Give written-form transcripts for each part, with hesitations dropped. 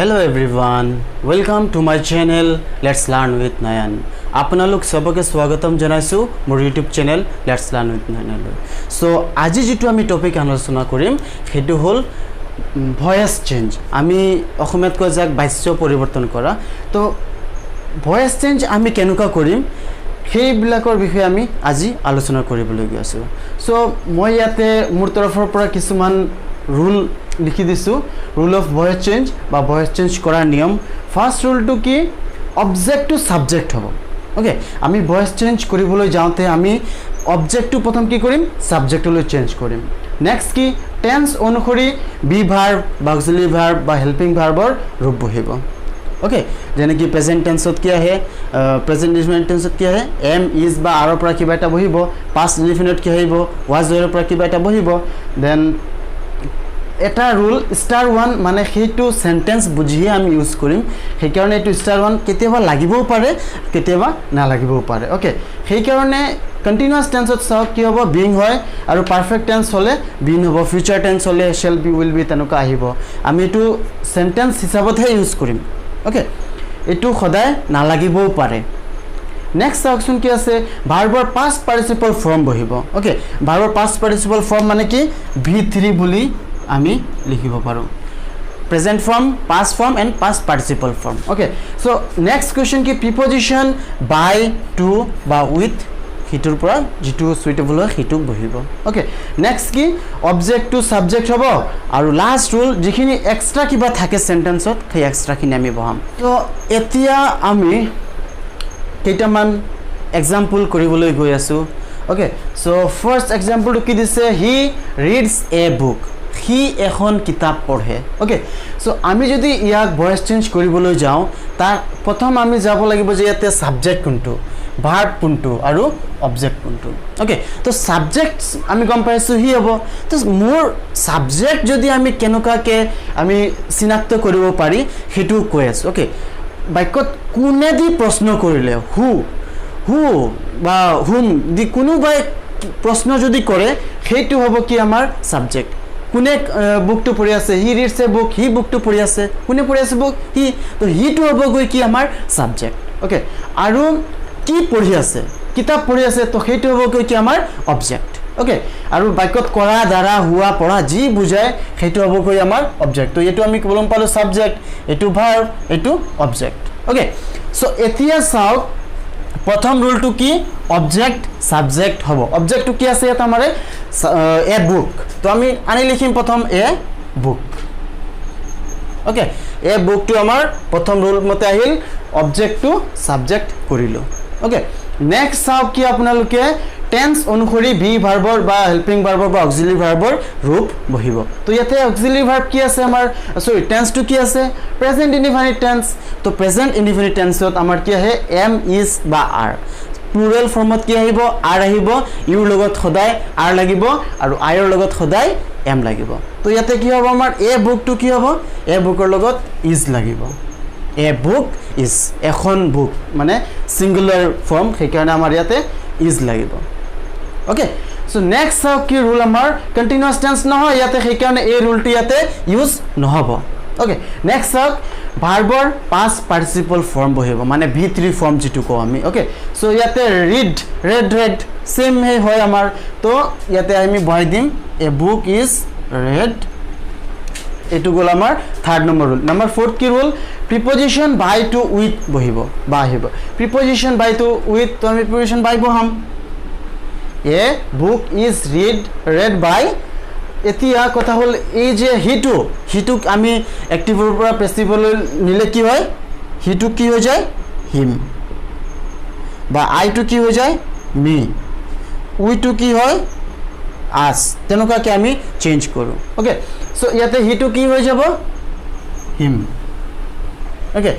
Hello everyone, welcome to my channel Let's Learn with Nayan. আপোনালোক সবকে স্বাগতম জনাইছো মোৰ YouTube channel Let's Learn with Nayan. So আজি যেটো আমি টপিক আলোচনা কৰিম হেতু হল ভয়েস চেঞ্জ। আমি অসমীয়াত কয় যাক বাক্য পৰিৱৰ্তন কৰা। তো ভয়েস চেঞ্জ আমি কেনেকুৱা কৰিম সেইবিলাকৰ বিষয়ে আমি আজি আলোচনা কৰিবলৈ গৈ আছো। সো মই ইয়াতে মোৰ তৰফৰ পৰা কিছুমান রুল লিখি দিছো। রুল অফ ভয়েস চেঞ্জ বা ভয়েস চেঞ্জ করার নিয়ম। ফার্স্ট রুলটো কি অবজেক্ট টু সাবজেক্ট হব। ওকে, আমি ভয়েস চেঞ্জ কৰিবলৈ যাওঁতে আমি অবজেক্টটো প্ৰথম কি কৰিম সাবজেক্টলৈ চেঞ্জ কৰিম। নেক্সট কি টেন্স অনুসৰি বি ভাৰ্ব বা অক্সিলাৰি ভাৰ্ব বা হেল্পিং ভাৰ্বৰ ৰূপ বহিব। ওকে, যেনে কি প্ৰেজেন্ট টেন্সত কি আহে, প্ৰেজেন্ট ইনডিফিনিট টেন্সত কি আহে, এম ইজ বা আৰৰ পৰা কিবা এটা বহিব। পাষ্ট ইনডিফিনিট কি আহিব, ওয়াজ ওয়াৰৰ পৰা কিবা এটা বহিব। দেন এটা ৰুল স্টাৰ ওয়ান মানে সেইটো সেন্টেন্স বুঝিয়ে আমি ইউজ কৰিম। সেইকাৰণে এইটো স্টাৰ ওয়ান কেতিয়াবা লাগিবও পাৰে কেতিয়াবা নালাগিবও পাৰে। ওকে, সেইকাৰণে কন্টিনিউয়াস টেন্সত চাওক কি হ'ব বিং হয় আৰু পাৰফেক্ট টেন্স হলে বিং হ'ব, ফিউচাৰ টেন্স হলে শেল বি উইল বি তেনেকুৱা আহিব। আমি এইটো সেন্টেন্স হিচাপতহে ইউজ কৰিম। ওকে, এইটো সদায় নালাগিবও পাৰে। নেক্সট চাওকচোন কি আছে ভাৰ্বৰ পাস্ট পাৰ্টিসিপল ফৰ্ম বহিব। ওকে, ভাৰ্বৰ পাস্ট পাৰ্টিসিপল ফৰ্ম মানে কি V3 বুলি আমি লিখিব পাৰো। Present form, past form and past participle form. Okay, so next question কি প্রিপজিশন বাই, টু বা উইথ হিটোৰ পৰা যেটো সুইটেবল হয় হিটো বহিব। ওকে, নেক্সট কি অবজেক্ট টু সাবজেক্ট হ'ব আৰু লাস্ট ৰুল যিখিনি এক্সট্ৰা কিবা থাকে সেন্টেন্সত সেই এক্সট্ৰাখিনি আমি বহাম। তো এতিয়া আমি কেইটামান এক্সাম্পল কৰিবলৈ গৈ আছো। ওকে, সো ফাৰ্স্ট এক্সাম্পলটো কি দিছে হি ৰিডস এ বুক, হি এখন কিতাপ পঢ়ে। ওকে, সো আমি যদি ইয়াক ভয়েস চেঞ্জ কৰিবলৈ যাওঁ তাৰ প্ৰথম আমি যাব লাগিব যে ইয়াতে সাবজেক্ট কোনটো, ভাৰ্ব কোনটো আৰু অবজেক্ট কোনটো। ওকে, তো সাবজেক্ট আমি গম পাইছো হি হ'ব। তো মোৰ সাবজেক্ট যদি আমি কেনেকুৱাকে আমি চিনাক্ত কৰিব পাৰি সেইটো কৈ আছো। ওকে, বাক্যত কোনে দি প্ৰশ্ন কৰিলে হু বা হুম দি কোনোবাই প্ৰশ্ন যদি কৰে সেইটো হ'ব কি আমাৰ সাবজেক্ট। কোনে বুকটো পঢ়ি আছে, হি ৰিডস এ বুক, হি বুকটো পঢ়ি আছে। কোনে পঢ়ি আছে বুক, হি। তো হিটো হ'ব গৈ কি আমাৰ সাবজেক্ট। ওকে, আৰু কি পঢ়ি আছে, কিতাপ পঢ়ি আছে, তো সেইটো হ'ব গৈ কি আমাৰ অবজেক্ট। ওকে, আৰু বাক্যত কৰা দ্বাৰা হোৱা পঢ়া যি বুজায় সেইটো হ'ব গৈ আমাৰ অবজেক্ট। তো এইটো আমি গম পালো সাবজেক্ট, এইটো ভার্ব, এইটো অবজেক্ট। ওকে, সো এতিয়া চাওক প্রথম রুলটো কি অবজেক্ট সাবজেক্ট হব। অবজেক্টটো কি আছে ইয়াত আমারে এ বুক, তো আমি আনি লিখিম প্রথম এ বুক। ওকে, এ বুকটো আমার প্রথম রুল মতে আহিল, অবজেক্ট টু সাবজেক্ট করিলো। ওকে, নেক্সট চাওক কি আপোনালোকে টেন্স অনুসৰি বি ভাৰ্বৰ বা হেল্পিং ভাৰ্বৰ বা অক্সিলাৰি ভাৰ্বৰ ৰূপ বহিব। তো ইয়াতে অক্সিলাৰি ভাৰ্ব কি আছে আমাৰ, সৰি টেন্সটো কি আছে প্ৰেজেন্ট ইনডিফিনিট টেন্স। তো প্ৰেজেন্ট ইনডিফিনিট টেন্সত আমাৰ কি আহে এম ইজ বা আৰ। প্লুৰেল ফৰ্মত কি আহিব আৰ আহিব, ইউৰ লগত সদায় আৰ লাগিব আৰু আইৰ লগত সদায় এম লাগিব। তো ইয়াতে কি হ'ব আমাৰ এ বুকটো কি হ'ব এ বুকৰ লগত ইজ লাগিব। এ বুক ইজ, এখন বুক মানে সিঙ্গুলাৰ ফৰ্ম, সেইকাৰণে আমাৰ ইয়াতে ইজ লাগিব। ওকে, সো নেক্সট চাওক কি ৰুল আমাৰ কন্টিনিউয়াস টেন্স নহয় ইয়াতে, সেইকাৰণে এই ৰুলটো ইয়াতে ইউজ নহব। ওকে, নেক্সট চাওক ভাৰ্বৰ পাস্ট পাৰ্টিসিপল ফৰ্ম বহিব মানে V3 ফৰ্ম যেটো কওঁ আমি। ওকে, সো ইয়াতে ৰিড, ৰেড সেম হয় আমাৰ। তো ইয়াতে আমি বহাই দিম এ বুক ইজ ৰেড। এইটো গ'ল আমাৰ third number rule. Number fourth কি rule preposition by to with বহিব বা আহিব। প্রিপজিশন বাই টু উইথ, তো আমি প্রিপজিশন বাই বহাম। এ বুক ইজ ৰেড বাই। এতিয়া কথা হল এই যে হিটোক আমি এক্টিভৰ পৰা পেছিভলৈ নিলে কি হয়, হিটো কি হৈ যায় হিম, বা আইটো কি হৈ যায় মি, উইটো কি হয় আস, তেনেকুৱাকে আমি চেঞ্জ কৰোঁ। ওকে, সো ইয়াতে হিটো কি হৈ যাব হিম। ওকে,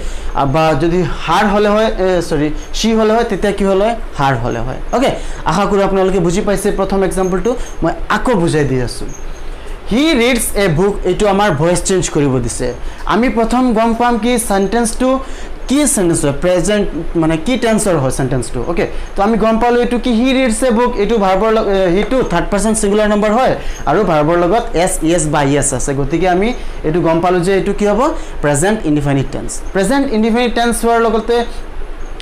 বা যদি হার হলে হয় সরি সি হলে হয় তেতিয়া কি হলে হয় হার হলে হয়। ওকে, আশা কৰো আপোনালোকে বুজি পাইছে। প্ৰথম এক্সাম্পলটো মই আকৌ বুজাই দি আছো। হি ৰিডস এ বুক, এইটো আমাৰ ভয়েস চেঞ্জ কৰিব দিছে। আমি প্ৰথম গম পাম কি সেন্টেন্সটো কি সেন্টেন্স হয় প্ৰেজেন্ট মানে কি টেন্সৰ হয় সেন্টেন্সটো ওকে তো আমি গম পালো এটো কি হি ৰিডছ এ বুক এটো ভাৰ্বৰ হিটো থাৰ্ড পাৰসন সিঙ্গুলাৰ নাম্বাৰ হয় আৰু ভাৰ্বৰ লগত এস ইএস বা ইএস আছে গতিকে আমি এটো গম পালো যে এটো কি হ'ব present indefinite tense present indefinite tense হোৱাৰ লগতে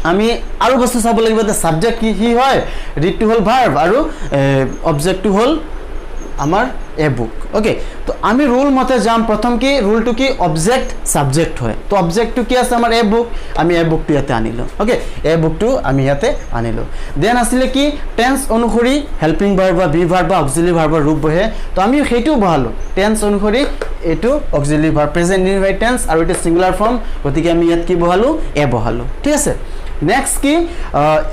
আমি আৰু বস্তু চাব লাগিব যে সাবজেক্ট কি হয় ৰিড টু হল ভাৰ্ব আৰু অবজেক্ট টু হল আমার এ বুক ওকে তো আমি রুল মতে যাম প্রথম কি রুলটো কি অবজেক্ট সাবজেক্ট হয় তো অবজেক্টটো কি আছে আমার এ বুক আমি এ বুকটো ইয়াতে আনিলো ওকে এ বুকটো আমি ইয়াতে আনিলো দেন আসলে কি টেন্স অনুসৰি হেল্পিং ভাৰ্ব বা বি ভাৰ্ব বা অক্সিলাৰি ভাৰ্বৰ ৰূপ বহে তো আমি সেইটো বহালো টেন্স অনুসৰি এটো অক্সিলাৰি ভাৰ্ব প্ৰেজেন্ট ইনডিফিনিট টেন্স আৰু এটা সিঙ্গুলার ফর্ম গতিকে আমি ইয়াত কি বহালো এ বহালো ঠিক আছে নেক্সট কি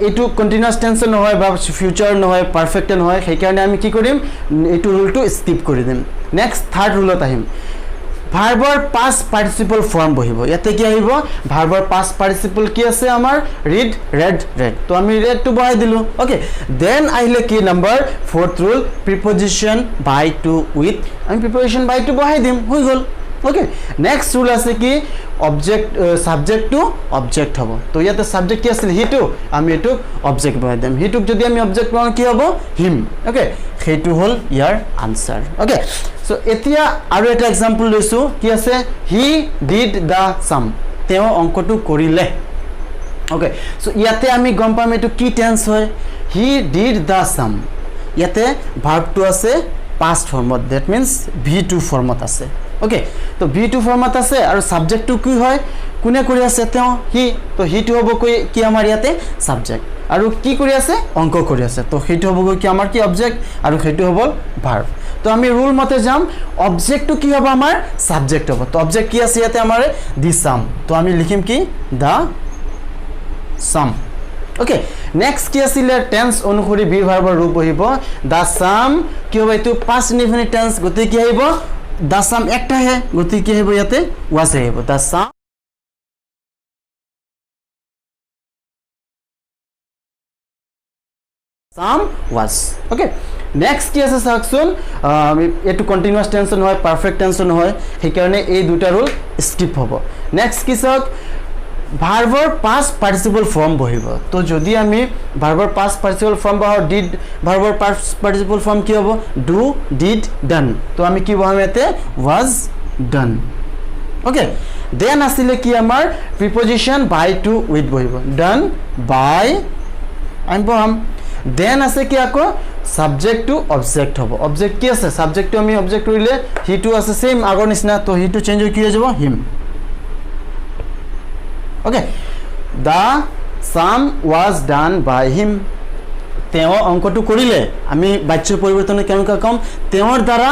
এটো কন্টিনিউয়াস টেন্স নহয় বা ফিউচার নহয় পারফেক্ট নহয় সেই কাৰণে আমি কি কৰিম এটো ৰুলটো স্কিপ কৰি দিম নেক্সট থাৰ্ড ৰুলত আহিম ভাৰ্বৰ পাস্ট পাৰ্টিসিপল ফৰ্ম বহিব ইয়াতে কি আহিব ভাৰ্বৰ পাস্ট পাৰ্টিসিপল কি আছে আমাৰ ৰিড ৰেড ৰেড তো আমি ৰেড টু বহাই দিলো ওকে দেন আহিলে কি number fourth rule preposition by to with আমি প্রিপজিশন বাই টু বহাই দিম হৈ গল ওকে নেক্সট রুল আছে কি অবজেক্ট সাবজেক্ট টু অবজেক্ট হব তো ইয়াতে সাবজেক্ট কি আছিল হিটু আমি এটু অবজেক্ট বহাই দিম হিটুক যদি আমি অবজেক্ট বহাও কি হব হিম ওকে সেইটো হল ইয়াৰ আনসাৰ ওকে সো এতিয়া আৰু এটা এক্সাম্পল লৈছো কি আছে হি ডিড দা সাম তেও অঙ্কটো কৰিলে ওকে সো ইয়াতে আমি গম পাম এটু কি টেন্স হয় হি ডিড দা সাম ইয়াতে ভার্বটো আছে past ফর্মত দ্যাট মিন্স V2 ফর্মত আছে ওকে তো V2 ফর্মত আছে আৰু সাবজেক্টটো কি হয় কোনে কৰি আছে তেও হি তো হিটো হ'ব কি আমাৰ ইয়াতে সাবজেক্ট আৰু কি কৰি আছে অঙ্ক কৰি আছে তো সেইটো হ'ব কি আমাৰ কি অবজেক্ট আৰু সেইটো হ'ব ভাৰ্ব তো আমি ৰুল মতে যাম অবজেক্টটো কি হ'ব আমাৰ সাবজেক্ট হ'ব তো অবজেক্ট কি আছে ইয়াতে আমাৰ দি সাম তো আমি লিখিম কি দা সাম ওকে নেক্সট কি আছিল টেন্স অনুসৰি বি ভাৰ্বৰ ৰূপ বহিব দা সাম কি হ'ব এটো পাস্ট ইনডিফিনিট টেন্স গতি কি আহিব দা সাম একটা হে গতি কি আহিব ইয়াতে ওয়াজ আহিব দা সাম সাম ওয়াজ ওকে নেক্সট কি আছে চাওকচোন এটো কন্টিনিউয়াস টেন্স নহয় পারফেক্ট টেন্স নহয় সেই কাৰণে এই দুটা ৰুল স্কিপ হ'ব নেক্সট কি চাওক ভাৰ্বৰ পাস্ট পাৰ্টিসিপল ফৰ্ম বহিব তো যদি আমি ভাৰ্বৰ পাস্ট পাৰ্টিসিপল ফৰ্ম বহাও ডিড ভাৰ্বৰ পাস্ট পার্টিসিপল ফর্ম কি হ'ব ডু ডিড ডান তো আমি কি বহাম ইয়াতে ওয়াজ ডান ওকে দেন আসলে কি আমাৰ প্রিপজিশন বাই টু উইথ বহিব ডান বাই আমি বহাম দেন আছে কি আকৌ সাবজেক্ট টু অবজেক্ট হ'ব অবজেক্ট কি আছে সাবজেক্ট টু আমি অবজেক্ট কৰিলে হিটো আছে সেম আগৰ নিচিনা তো হিটো চেঞ্জ হৈ কি হৈ যাব হিম okay da sum was done by him তেও অঙ্কটো কৰিলে আমি বাচ্য পৰিৱৰ্তন কেনেকৈ কম তেওৰ দ্বাৰা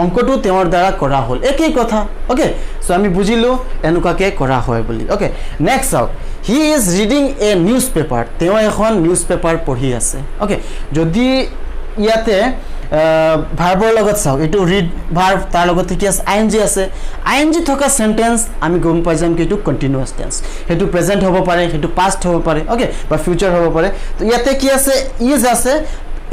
অঙ্কটো তেওৰ দ্বাৰা কৰা হল একেই কথা ওকে সো আমি বুজিলো এনেকুৱাকে কৰা হয় বুলি ওকে নেক্সট চাওক he is reading a news paper তেও এখন নিউজ পেপাৰ পঢ়ি আছে ওকে যদি ইয়াতে ভাৰ্বৰ লগত চাও এটো ৰিড ভাৰ্ব তাৰ লগত কি আছে আইএনজি আছে আইএনজি থকা সেন্টেন্স আমি গম পাই যাম কি এটো কন্টিনিউয়াস টেন্স হেতু প্রেজেন্ট হ'ব পাৰে হেতু পাস্ট হ'ব পাৰে ওকে বা ফিউচাৰ হ'ব পাৰে তো ইয়াতে কি আছে ইজ আছে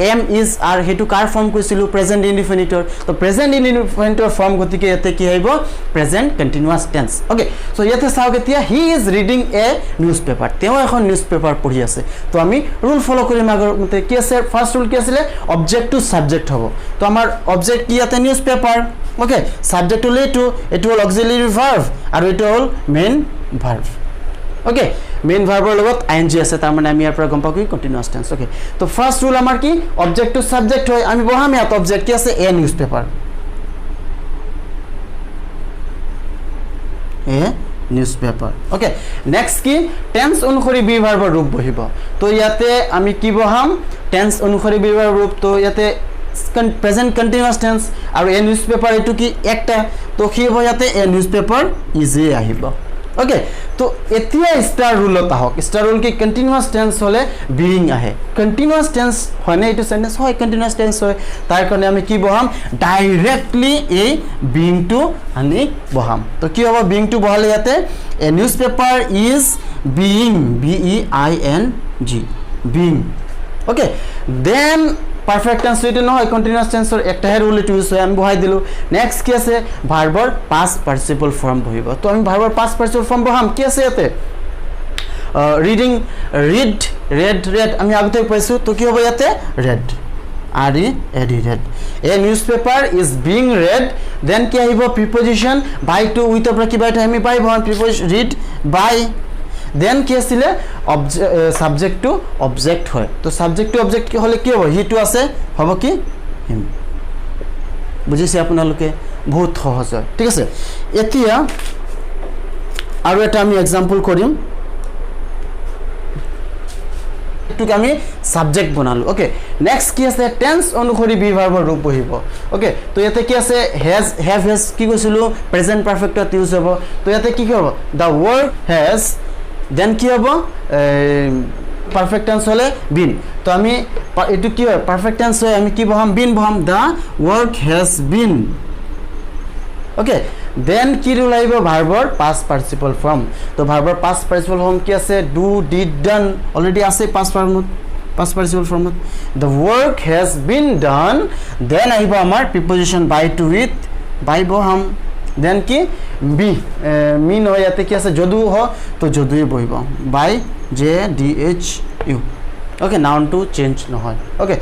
এম ইজ আৰ হেতু কাৰ ফৰ্ম কৈছিলো প্ৰেজেন্ট ইনডিফিনিটৰ তো প্ৰেজেন্ট ইনডিফিনিটৰ ফৰ্ম গতিকে ইয়াতে কি আহিব present continuous tense okay so ইয়াতে চাওক এতিয়া he is reading a news paper তেও এখন নিউজ পেপাৰ পঢ়ি আছে তো আমি ৰুল ফলো কৰিম আগৰ মতে কি আছে ফাৰ্স্ট ৰুল কি আছিল অবজেক্ট টু সাবজেক্ট হ'ব তো আমাৰ অবজেক্ট কি ইয়াতে নিউজ পেপাৰ ওকে সাবজেক্ট হল এটো হল অক্সিলাৰি ভাৰ্ব আৰু এটো হল মেইন ভাৰ্ব ওকে মেইন ভাৰ্বৰ লগত আইএনজি আছে তাৰ মানে আমি ইয়াৰ পৰা গম পাও কি কন্টিনিউয়াস টেন্স ওকে তো ফাৰ্স্ট ৰুল আমাৰ কি অবজেক্ট টু সাবজেক্ট হয় আমি বহাম ইয়াত অবজেক্ট কি আছে এ নিউজ পেপাৰ এ নিউজ পেপাৰ ওকে নেক্সট কি টেন্স অনুসৰি বি ভাৰ্বৰ ৰূপ বহিব তো ইয়াতে আমি কি বহাম টেন্স অনুসৰি বি ভাৰ্বৰ ৰূপ তো ইয়াতে প্ৰেজেন্ট কন্টিনিউয়াস টেন্স আৰু এ নিউজ পেপাৰ এটো কি একটা তো কি হ'ব ইয়াতে এ নিউজ পেপাৰ ইজি আহিব ওকে তো এতিয়া স্টার রুলত আহক স্টার রুল কি কন্টিনিউয়াস টেন্স হলে বিইং আহে কন্টিনিউয়াস টেন্স হয়নে এটো সেন্টেন্স হয় কন্টিনিউয়াস টেন্স হয় তার কারণে আমি কি বহাম ডাইরেক্টলি এই বিইং টু আনি বহাম তো কি হ'ব বিইং টু বহালে ইয়াতে a newspaper is being BEING being okay then perfect tense এইটো নহয় কন্টিনিউয়াস টেন্সৰ একটাহে ৰুল এইটো ইউজ হয় আমি বহাই দিলোঁ নেক্সট কি আছে ভাৰ্বৰ পাষ্ট পাৰ্টিচিপল ফৰ্ম বহিব তো আমি ভাৰ্বৰ পাষ্ট পাৰ্টিচিপল ফৰ্ম বহাম কি আছে ইয়াতে ৰিডিং ৰিড ৰেড ৰেড আমি আগতে পাইছোঁ তো কি হ'ব ইয়াতে red RED read a newspaper is being read then কি আহিব preposition by to with পৰা কিবা এটা আমি পাই ভন preposition read by then কি আছিলে subject to object হয় তো subject to object কি হলে কি হ'ব he to আছে হ'ব কি him বুজিছে আপোনালোকে বহুত সহজ হয় ঠিক আছে এতিয়া আৰু এটা আমি एग्जांपल কৰিম টুক আমি সাবজেক্ট বনালো ওকে নেক্সট কি আছে টেন্স অনুসৰি বি ভাৰ্বৰ ৰূপ বহিব ওকে তো ইয়াতে কি আছে হেজ হেভ হেজ কি কৈছিলো প্ৰেজেন্ট পাৰফেক্টত ইউজ হ'ব তো ইয়াতে কি হ'ব দা ওয়ার্ক হেজ দেন কি হ'ব পারফেক্ট টেন্স হলে বিন তো আমি এটু কি হয় পারফেক্ট টেন্স হয় আমি কি বহাম বিন বহাম the work has been okay then কি রুল আইব ভাৰ্বৰ past participle form তো ভাৰ্বৰ past participle form কি আছে do did done already আছে past participle form the work has been done then আইব আমাৰ preposition by to with by বহাম then কি be mean হয় ইয়াতে কি আছে যদু হ তো যদুই বহিব by JDHU okay noun to change নহয় okay